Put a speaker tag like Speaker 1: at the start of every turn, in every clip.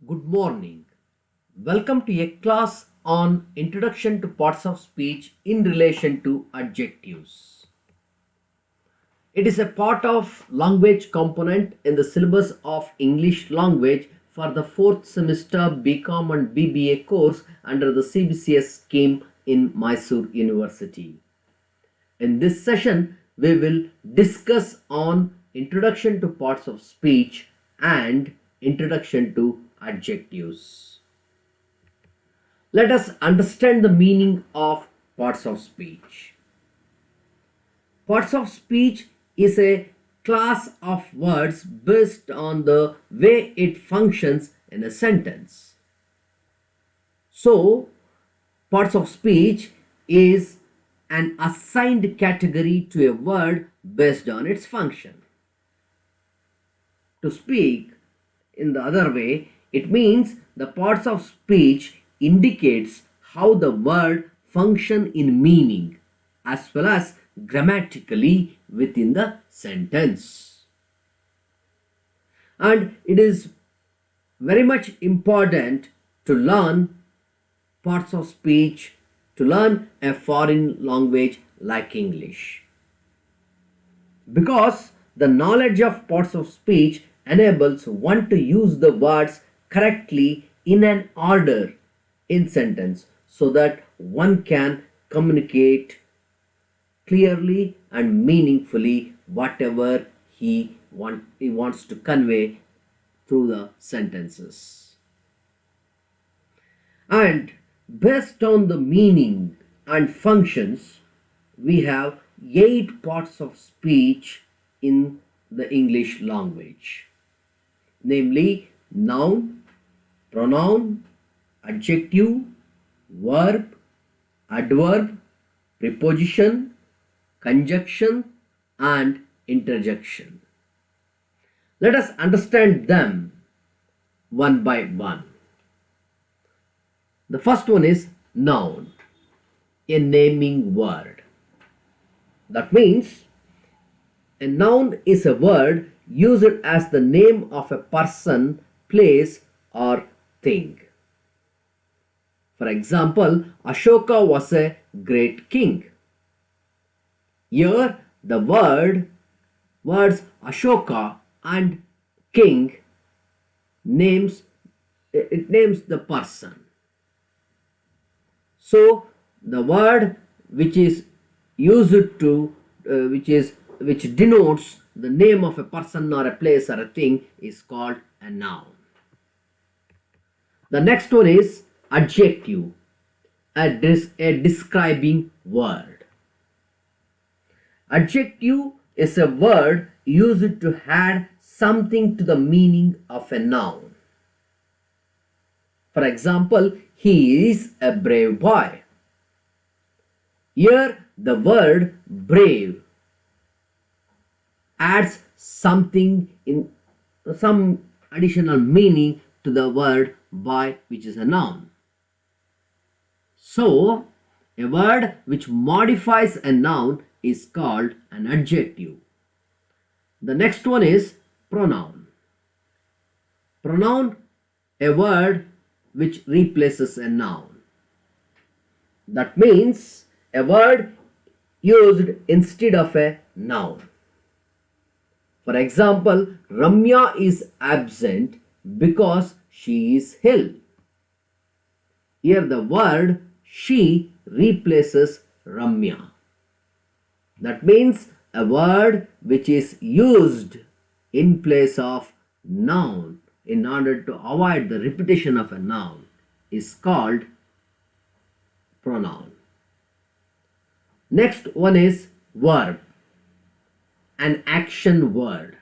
Speaker 1: Good morning. Welcome to a class on Introduction to Parts of Speech in relation to adjectives. It is a part of language component in the syllabus of English language for the 4th semester BCom and BBA course under the CBCS scheme in Mysore University. In this session, we will discuss on Introduction to Parts of Speech and Introduction to Adjectives. Let us understand the meaning of parts of speech. Parts of speech is a class of words based on the way it functions in a sentence. So, parts of speech is an assigned category to a word based on its function. To speak in the other way, it means the parts of speech indicates how the word function in meaning as well as grammatically within the sentence. And it is very much important to learn parts of speech, to learn a foreign language like English, because the knowledge of parts of speech enables one to use the words correctly in an order in sentence so that one can communicate clearly and meaningfully whatever he wants to convey through the sentences. And based on the meaning and functions, we have 8 parts of speech in the English language, namely noun, pronoun, adjective, verb, adverb, preposition, conjunction, and interjection. Let us understand them one by one. The first one is noun, a naming word. That means a noun is a word used as the name of a person, place, or thing. For example, Ashoka was a great king. Here, the words Ashoka and king names the person. So, the word which is used to which denotes the name of a person or a place or a thing is called a noun. The next one is adjective, a describing word. Adjective is a word used to add something to the meaning of a noun. For example, he is a brave boy. Here, the word brave adds something in some additional meaning to the word boy, which is a noun. So, a word which modifies a noun is called an adjective. The next one is pronoun. Pronoun, a word which replaces a noun. That means a word used instead of a noun. For example, Ramya is absent because she is ill. Here the word she replaces Ramya. That means a word which is used in place of noun in order to avoid the repetition of a noun is called pronoun. Next one is verb, an action word.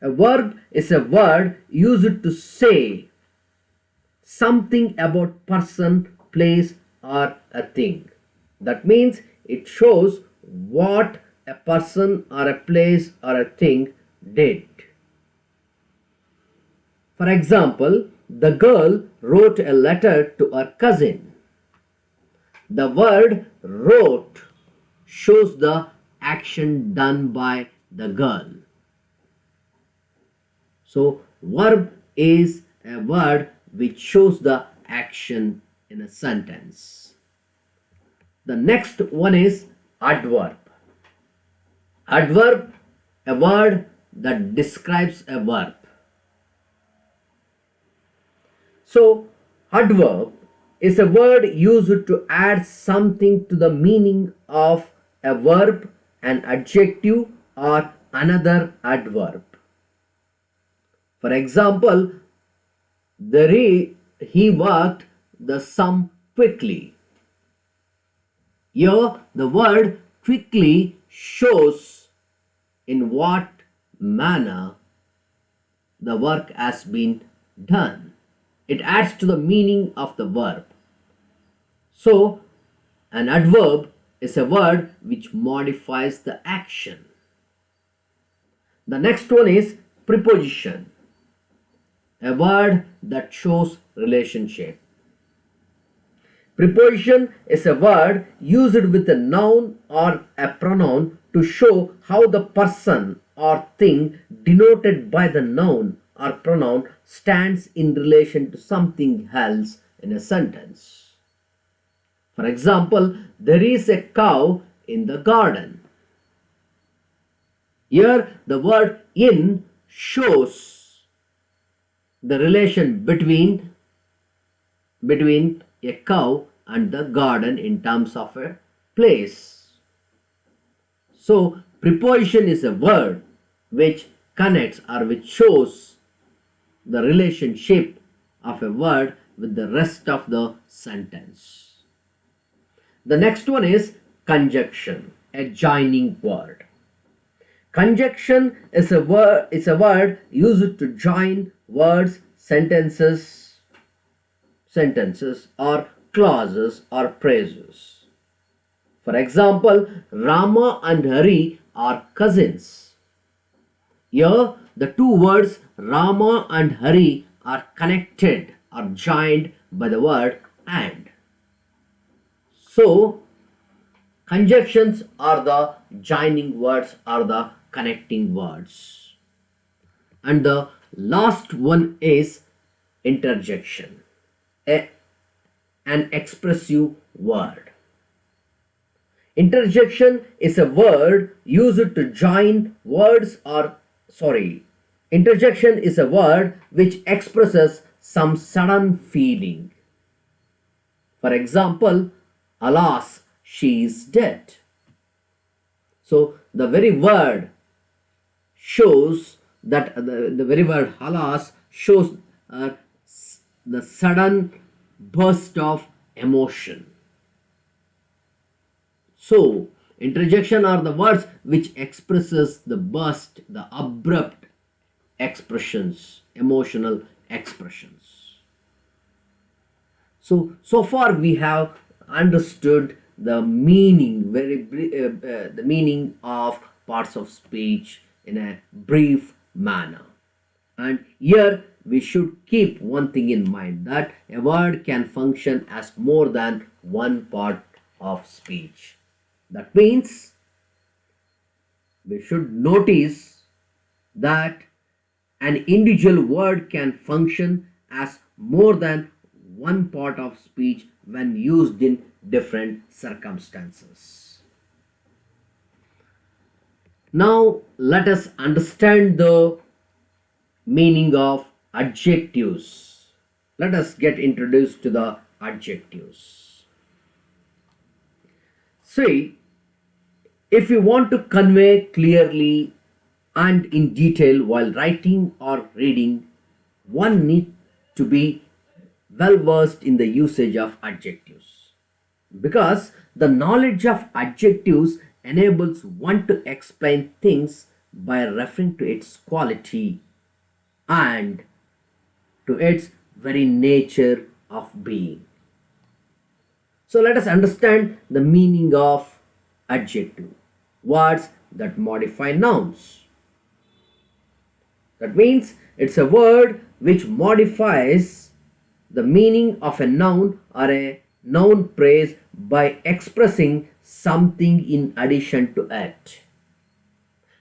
Speaker 1: A verb is a word used to say something about person, place, or a thing. That means it shows what a person or a place or a thing did. For example, the girl wrote a letter to her cousin. The word wrote shows the action done by the girl. So, verb is a word which shows the action in a sentence. The next one is adverb. Adverb, a word that describes a verb. So, adverb is a word used to add something to the meaning of a verb, an adjective, or another adverb. For example, he worked the sum quickly. Here, the word quickly shows in what manner the work has been done. It adds to the meaning of the verb. So, an adverb is a word which modifies the action. The next one is preposition, a word that shows relationship. Preposition is a word used with a noun or a pronoun to show how the person or thing denoted by the noun or pronoun stands in relation to something else in a sentence. For example, there is a cow in the garden. Here, the word in shows the relation between a cow and the garden in terms of a place. So, preposition is a word which connects or which shows the relationship of a word with the rest of the sentence. The next one is conjunction, a joining word. Conjunction is a word used to join words, sentences or clauses or phrases. For example, Rama and Hari are cousins. Here, the two words Rama and Hari are connected or joined by the word and. So, conjunctions are the joining words or the connecting words. And the last one is interjection, an expressive word. Interjection is a word used to join words interjection is a word which expresses some sudden feeling. For example, alas, she is dead. So the very word shows that the very word alas shows the sudden burst of emotion. So, interjection are the words which expresses the burst, the abrupt expressions, emotional expressions. So far we have understood the meaning, the meaning of parts of speech in a brief manner. And here we should keep one thing in mind, that a word can function as more than one part of speech. That means we should notice that an individual word can function as more than one part of speech when used in different circumstances. Now let us understand the meaning of adjectives. Let us get introduced to the adjectives. See, if you want to convey clearly and in detail while writing or reading, one needs to be well versed in the usage of adjectives, because the knowledge of adjectives enables one to explain things by referring to its quality and to its very nature of being. So let us understand the meaning of adjective. Words that modify nouns. That means it's a word which modifies the meaning of a noun or a noun phrase by expressing something in addition to it.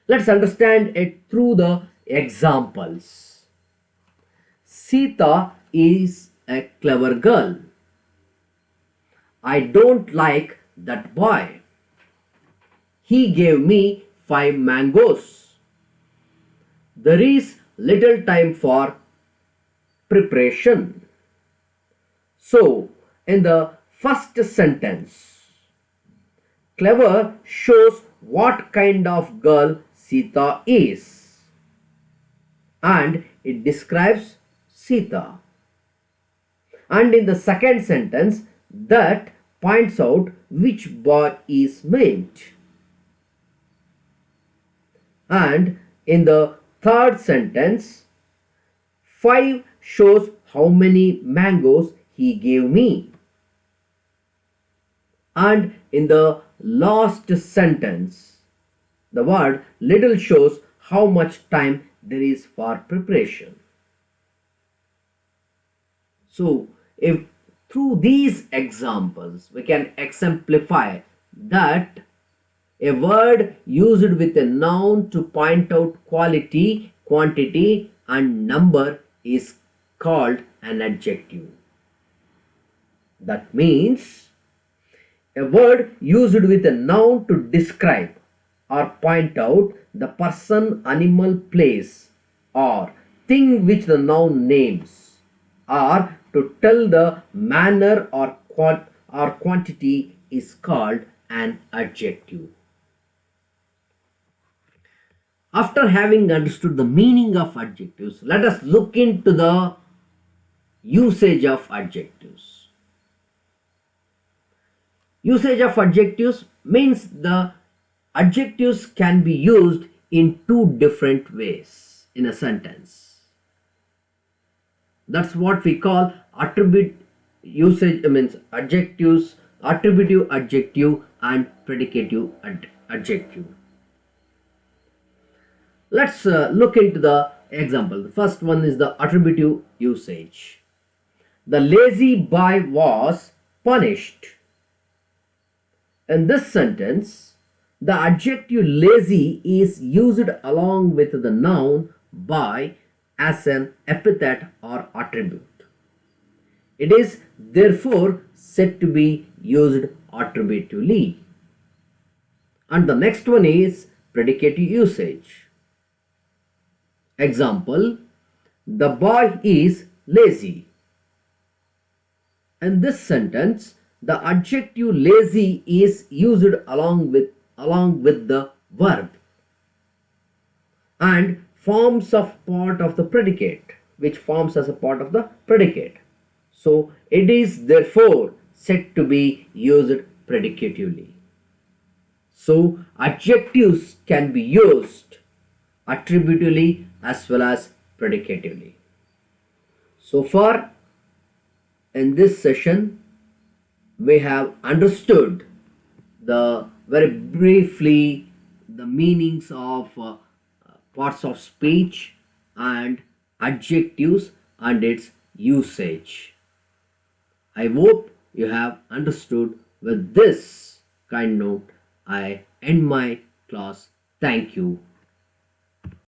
Speaker 1: Let's understand it through the examples. Sita is a clever girl. I don't like that boy. He gave me 5 mangoes. There is little time for preparation. So, in the first sentence, clever shows what kind of girl Sita is, and it describes Sita. And in the second sentence, that points out which boy is meant. And in the third sentence, 5 shows how many mangoes he gave me. And in the last sentence, the word little shows how much time there is for preparation. So, if through these examples we can exemplify that a word used with a noun to point out quality, quantity, and number is called an adjective. That means a word used with a noun to describe or point out the person, animal, place, or thing which the noun names, or to tell the manner or quantity is called an adjective. After having understood the meaning of adjectives, let us look into the usage of adjectives. Usage of adjectives means the adjectives can be used in 2 different ways in a sentence. That's what we call attribute usage, means adjectives, attributive adjective and predicative adjective. Let's look into the example. The first one is the attributive usage. The lazy boy was punished. In this sentence, the adjective lazy is used along with the noun boy as an epithet or attribute. It is therefore said to be used attributively. And the next one is predicative usage. Example, the boy is lazy. In this sentence, the adjective lazy is used along with the verb and forms of part of the predicate, which forms as a part of the predicate. So it is therefore said to be used predicatively. So adjectives can be used attributively as well as predicatively. So far in this session, we have understood very briefly the meanings of parts of speech and adjectives and its usage. I hope you have understood. With this kind note, I end my class. Thank you.